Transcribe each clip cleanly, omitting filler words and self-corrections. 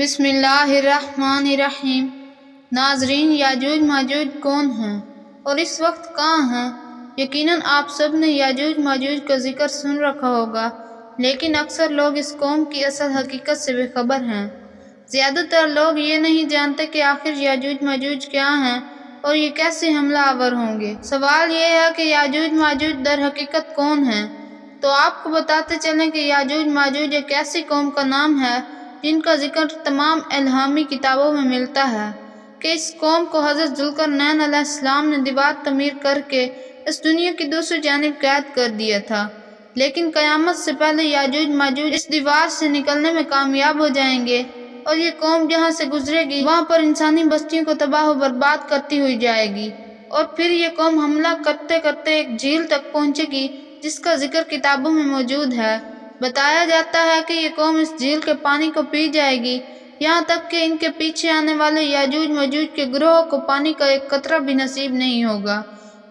بسم اللہ الرحمن الرحیم۔ ناظرین، یاجوج ماجوج کون ہیں اور اس وقت کہاں ہیں؟ یقیناً آپ سب نے یاجوج ماجوج کا ذکر سن رکھا ہوگا، لیکن اکثر لوگ اس قوم کی اصل حقیقت سے بے خبر ہیں۔ زیادہ تر لوگ یہ نہیں جانتے کہ آخر یاجوج ماجوج کیا ہیں اور یہ کیسے حملہ آور ہوں گے۔ سوال یہ ہے کہ یاجوج ماجوج در حقیقت کون ہیں؟ تو آپ کو بتاتے چلیں کہ یاجوج ماجوج ایک ایسی قوم کا نام ہے جن کا ذکر تمام الہامی کتابوں میں ملتا ہے کہ اس قوم کو حضرت ذوالقرنین علیہ السلام نے دیوار تعمیر کر کے اس دنیا کی دوسری جانب قید کر دیا تھا، لیکن قیامت سے پہلے یاجوج ماجوج اس دیوار سے نکلنے میں کامیاب ہو جائیں گے اور یہ قوم جہاں سے گزرے گی وہاں پر انسانی بستیوں کو تباہ و برباد کرتی ہوئی جائے گی، اور پھر یہ قوم حملہ کرتے کرتے ایک جھیل تک پہنچے گی جس کا ذکر کتابوں میں موجود ہے۔ بتایا جاتا ہے کہ یہ قوم اس جھیل کے پانی کو پی جائے گی، یہاں تک کہ ان کے پیچھے آنے والے یاجوج ماجوج کے گروہ کو پانی کا ایک قطرہ بھی نصیب نہیں ہوگا،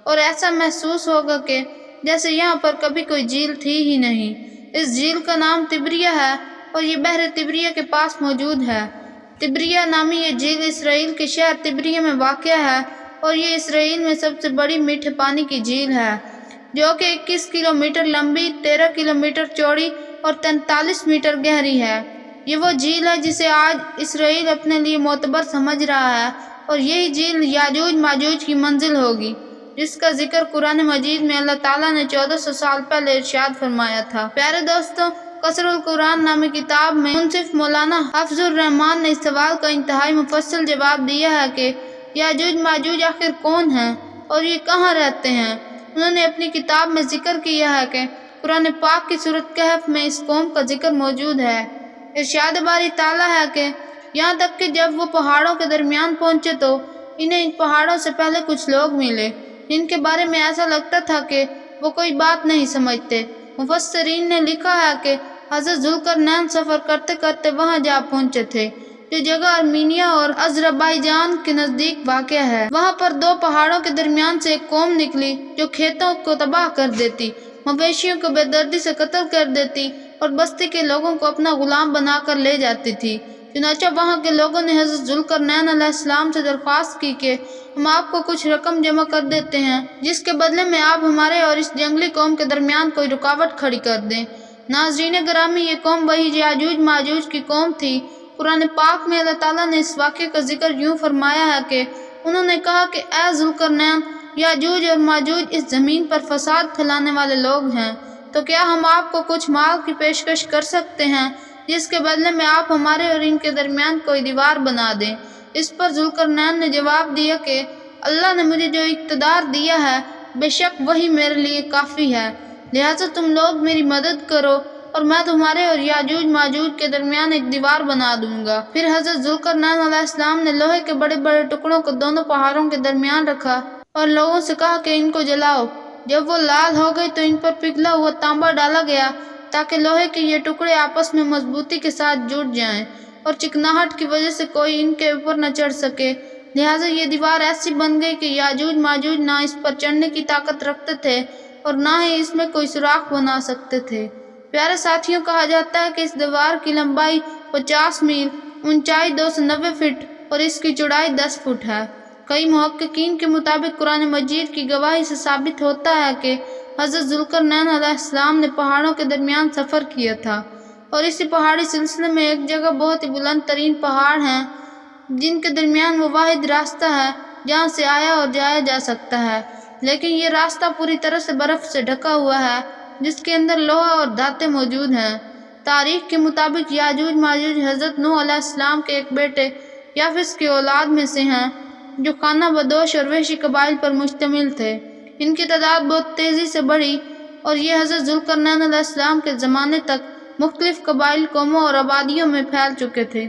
اور ایسا محسوس ہوگا کہ جیسے یہاں پر کبھی کوئی جھیل تھی ہی نہیں۔ اس جھیل کا نام تبریہ ہے اور یہ بحر تبریہ کے پاس موجود ہے۔ تبریہ نامی یہ جھیل اسرائیل کے شہر تبریہ میں واقع ہے اور یہ اسرائیل میں سب سے بڑی میٹھے پانی کی جھیل ہے، جو کہ 21 کلومیٹر لمبی، 13 کلومیٹر چوڑی اور 43 میٹر گہری ہے۔ یہ وہ جھیل ہے جسے آج اسرائیل اپنے لیے معتبر سمجھ رہا ہے، اور یہی جھیل یاجوج ماجوج کی منزل ہوگی، جس کا ذکر قرآن مجید میں اللہ تعالیٰ نے 1400 سال پہلے ارشاد فرمایا تھا۔ پیارے دوستو، قصر القرآن نامی کتاب میں منصف مولانا حافظ الرحمان نے اس سوال کا انتہائی مفصل جواب دیا ہے کہ یاجوج ماجوج آخر کون ہیں اور یہ کہاں رہتے ہیں۔ انہوں نے اپنی کتاب میں ذکر کیا ہے کہ قرآن پاک کی سورۃ کہف میں اس قوم کا ذکر موجود ہے۔ ارشاد باری تعالیٰ ہے کہ یہاں تک کہ جب وہ پہاڑوں کے درمیان پہنچے تو انہیں ان پہاڑوں سے پہلے کچھ لوگ ملے جن کے بارے میں ایسا لگتا تھا کہ وہ کوئی بات نہیں سمجھتے۔ مفسرین نے لکھا ہے کہ حضرت ذوالقرنین سفر کرتے کرتے وہاں جا پہنچے تھے، جو جگہ ارمینیا اور آذربائیجان کے نزدیک واقع ہے۔ وہاں پر دو پہاڑوں کے درمیان سے ایک قوم نکلی جو کھیتوں کو تباہ کر دیتی، مویشیوں کو بے دردی سے قتل کر دیتی اور بستی کے لوگوں کو اپنا غلام بنا کر لے جاتی تھی۔ چنانچہ وہاں کے لوگوں نے حضرت ذوالقرنین علیہ السلام سے درخواست کی کہ ہم آپ کو کچھ رقم جمع کر دیتے ہیں جس کے بدلے میں آپ ہمارے اور اس جنگلی قوم کے درمیان کوئی رکاوٹ کھڑی کر دیں۔ ناظرین گرامی، یہ قوم وہی یاجوج ماجوج کی قوم تھی۔ قرآن پاک میں اللہ تعالیٰ نے اس واقعے کا ذکر یوں فرمایا ہے کہ انہوں نے کہا کہ اے ذوالقرنین، یاجوج اور ماجوج اس زمین پر فساد پھیلانے والے لوگ ہیں، تو کیا ہم آپ کو کچھ مال کی پیشکش کر سکتے ہیں جس کے بدلے میں آپ ہمارے اور ان کے درمیان کوئی دیوار بنا دیں؟ اس پر ذوالقرنین نے جواب دیا کہ اللہ نے مجھے جو اقتدار دیا ہے بے شک وہی میرے لیے کافی ہے، لہٰذا تم لوگ میری مدد کرو اور میں تمہارے اور یاجوج ماجوج کے درمیان ایک دیوار بنا دوں گا۔ پھر حضرت ذوالقرنین علیہ السلام نے لوہے کے بڑے بڑے ٹکڑوں کو دونوں پہاڑوں کے درمیان رکھا اور لوگوں سے کہا کہ ان کو جلاؤ۔ جب وہ لال ہو گئی تو ان پر پگھلا ہوا تانبا ڈالا گیا تاکہ لوہے کے یہ ٹکڑے آپس میں مضبوطی کے ساتھ جڑ جائیں اور چکناہٹ کی وجہ سے کوئی ان کے اوپر نہ چڑھ سکے، لہٰذا یہ دیوار ایسی بن گئی کہ یاجوج ماجوج نہ اس پر چڑھنے کی طاقت رکھتے تھے اور نہ ہی اس میں کوئی سوراخ بنا سکتے تھے۔ پیارے ساتھیوں، کہا جاتا ہے کہ اس دیوار کی لمبائی 50 میل، اونچائی 290 فٹ اور اس کی چوڑائی 10 فٹ ہے۔ کئی محققین کے مطابق قرآن مجید کی گواہی سے ثابت ہوتا ہے کہ حضرت ذوالقرنین علیہ السلام نے پہاڑوں کے درمیان سفر کیا تھا، اور اسی پہاڑی سلسلے میں ایک جگہ بہت ہی بلند ترین پہاڑ ہیں جن کے درمیان وہ واحد راستہ ہے جہاں سے آیا اور جایا جا سکتا ہے، لیکن یہ راستہ پوری طرح سے برف سے ڈھکا ہوا ہے جس کے اندر لوہا اور دھاتیں موجود ہیں۔ تاریخ کے مطابق یاجوج ماجوج حضرت نوح علیہ السلام کے ایک بیٹے یافس کی اولاد میں سے ہیں جو خانہ بدوش اور وحشی قبائل پر مشتمل تھے۔ ان کی تعداد بہت تیزی سے بڑھی اور یہ حضرت ذوالقرنین علیہ السلام کے زمانے تک مختلف قبائل، قوموں اور آبادیوں میں پھیل چکے تھے۔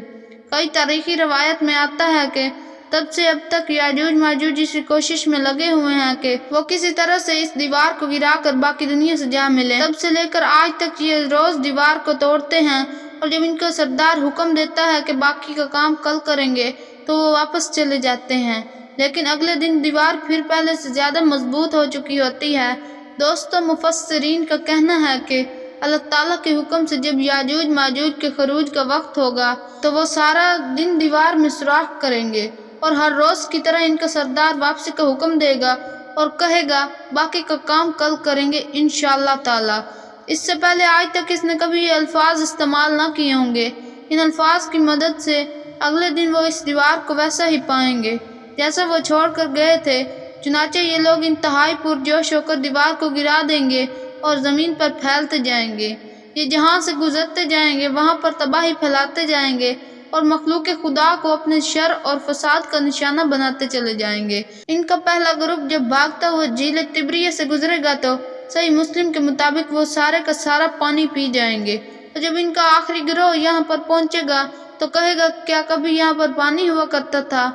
کئی تاریخی روایت میں آتا ہے کہ تب سے اب تک یاجوج ماجوج اسی کوشش میں لگے ہوئے ہیں کہ وہ کسی طرح سے اس دیوار کو گرا کر باقی دنیا سے جا ملیں۔ تب سے لے کر آج تک یہ روز دیوار کو توڑتے ہیں، اور جب ان کا سردار حکم دیتا ہے کہ باقی کا کام کل کریں گے تو وہ واپس چلے جاتے ہیں، لیکن اگلے دن دیوار پھر پہلے سے زیادہ مضبوط ہو چکی ہوتی ہے۔ دوستو، مفسرین کا کہنا ہے کہ اللہ تعالیٰ کے حکم سے جب یاجوج ماجوج کے خروج کا وقت ہوگا تو وہ سارا دن دیوار میں سوراخ کریں گے، اور ہر روز کی طرح ان کا سردار واپسی کا حکم دے گا اور کہے گا باقی کا کام کل کریں گے انشاءاللہ تعالیٰ۔ اس سے پہلے آج تک اس نے کبھی یہ الفاظ استعمال نہ کیے ہوں گے۔ ان الفاظ کی مدد سے اگلے دن وہ اس دیوار کو ویسا ہی پائیں گے جیسا وہ چھوڑ کر گئے تھے۔ چنانچہ یہ لوگ انتہائی پرجوش ہو کر دیوار کو گرا دیں گے اور زمین پر پھیلتے جائیں گے۔ یہ جہاں سے گزرتے جائیں گے وہاں پر تباہی پھیلاتے جائیں گے اور مخلوق خدا کو اپنے شر اور فساد کا نشانہ بناتے چلے جائیں گے۔ ان کا پہلا گروپ جب بھاگتا ہوا جھیل تبریہ سے گزرے گا تو صحیح مسلم کے مطابق وہ سارے کا سارا پانی پی جائیں گے، اور جب ان کا آخری گروہ یہاں پر پہنچے گا تو کہے گا کیا کبھی یہاں پر پانی ہوا کرتا تھا؟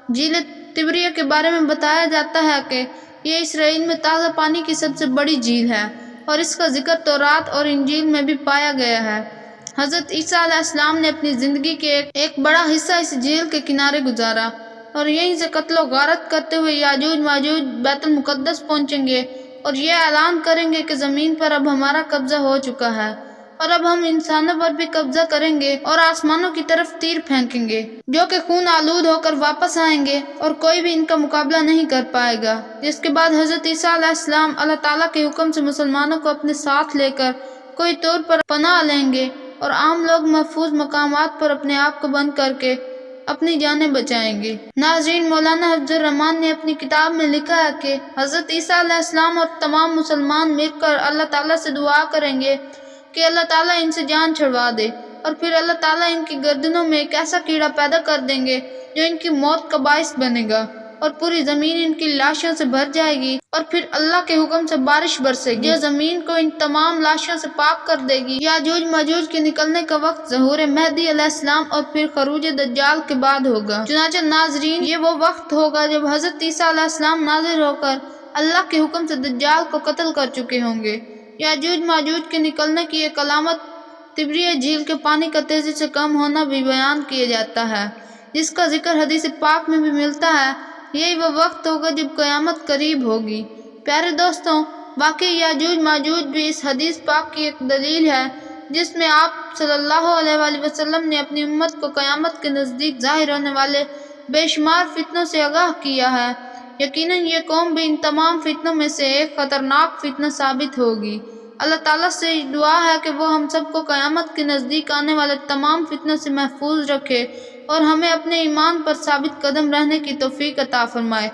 جھیل تبریہ کے بارے میں بتایا جاتا ہے کہ یہ اسرائیل میں تازہ پانی کی سب سے بڑی جھیل ہے، اور اس کا ذکر تورات اور انجیل میں بھی پایا گیا ہے۔ حضرت عیسیٰ علیہ السلام نے اپنی زندگی کے ایک بڑا حصہ اس جھیل کے کنارے گزارا، اور یہیں سے قتل و غارت کرتے ہوئے یاجوج ماجوج بیت المقدس پہنچیں گے اور یہ اعلان کریں گے کہ زمین پر اب ہمارا قبضہ ہو چکا ہے، اور اب ہم انسانوں پر بھی قبضہ کریں گے اور آسمانوں کی طرف تیر پھینکیں گے جو کہ خون آلود ہو کر واپس آئیں گے، اور کوئی بھی ان کا مقابلہ نہیں کر پائے گا۔ جس کے بعد حضرت عیسیٰ علیہ السلام اللہ تعالیٰ کے حکم سے مسلمانوں کو اپنے ساتھ لے کر کوئی طور پر پناہ لیں گے، اور عام لوگ محفوظ مقامات پر اپنے آپ کو بند کر کے اپنی جانیں بچائیں گے۔ ناظرین، مولانا حفظ الرحمان نے اپنی کتاب میں لکھا ہے کہ حضرت عیسیٰ علیہ السلام اور تمام مسلمان مل کر اللہ تعالیٰ سے دعا کریں گے کہ اللہ تعالیٰ ان سے جان چھڑوا دے، اور پھر اللہ تعالیٰ ان کی گردنوں میں ایک ایسا کیڑا پیدا کر دیں گے جو ان کی موت کا باعث بنے گا، اور پوری زمین ان کی لاشوں سے بھر جائے گی، اور پھر اللہ کے حکم سے بارش برسے گی جو زمین کو ان تمام لاشوں سے پاک کر دے گی۔ یاجوج ماجوج کے نکلنے کا وقت ظہور مہدی علیہ السلام اور پھر خروج دجال کے بعد ہوگا۔ چنانچہ ناظرین، یہ وہ وقت ہوگا جب حضرت عیسیٰ علیہ السلام نازل ہو کر اللہ کے حکم سے دجال کو قتل کر چکے ہوں گے۔ یاجوج ماجوج کے نکلنے کی ایک علامت تبریہ جھیل کے پانی کا تیزی سے کم ہونا بھی بیان کیا جاتا ہے، جس کا ذکر حدیث پاک میں بھی ملتا ہے۔ یہی وہ وقت ہوگا جب قیامت قریب ہوگی۔ پیارے دوستوں، واقعی یاجوج ماجوج بھی اس حدیث پاک کی ایک دلیل ہے جس میں آپ صلی اللہ علیہ وآلہ وسلم نے اپنی امت کو قیامت کے نزدیک ظاہر ہونے والے بے شمار فتنوں سے آگاہ کیا ہے۔ یقیناً یہ قوم بھی ان تمام فتنوں میں سے ایک خطرناک فتنہ ثابت ہوگی۔ اللہ تعالیٰ سے دعا ہے کہ وہ ہم سب کو قیامت کے نزدیک آنے والے تمام فتنوں سے محفوظ رکھے اور ہمیں اپنے ایمان پر ثابت قدم رہنے کی توفیق عطا فرمائے،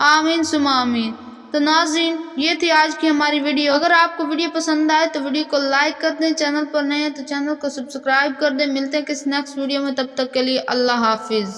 آمین ثم آمین۔ تو ناظرین، یہ تھی آج کی ہماری ویڈیو۔ اگر آپ کو ویڈیو پسند آئے تو ویڈیو کو لائک کر دیں، چینل پر نئے ہیں تو چینل کو سبسکرائب کر دیں۔ ملتے ہیں کسی نیکسٹ ویڈیو میں، تب تک کے لیے اللہ حافظ۔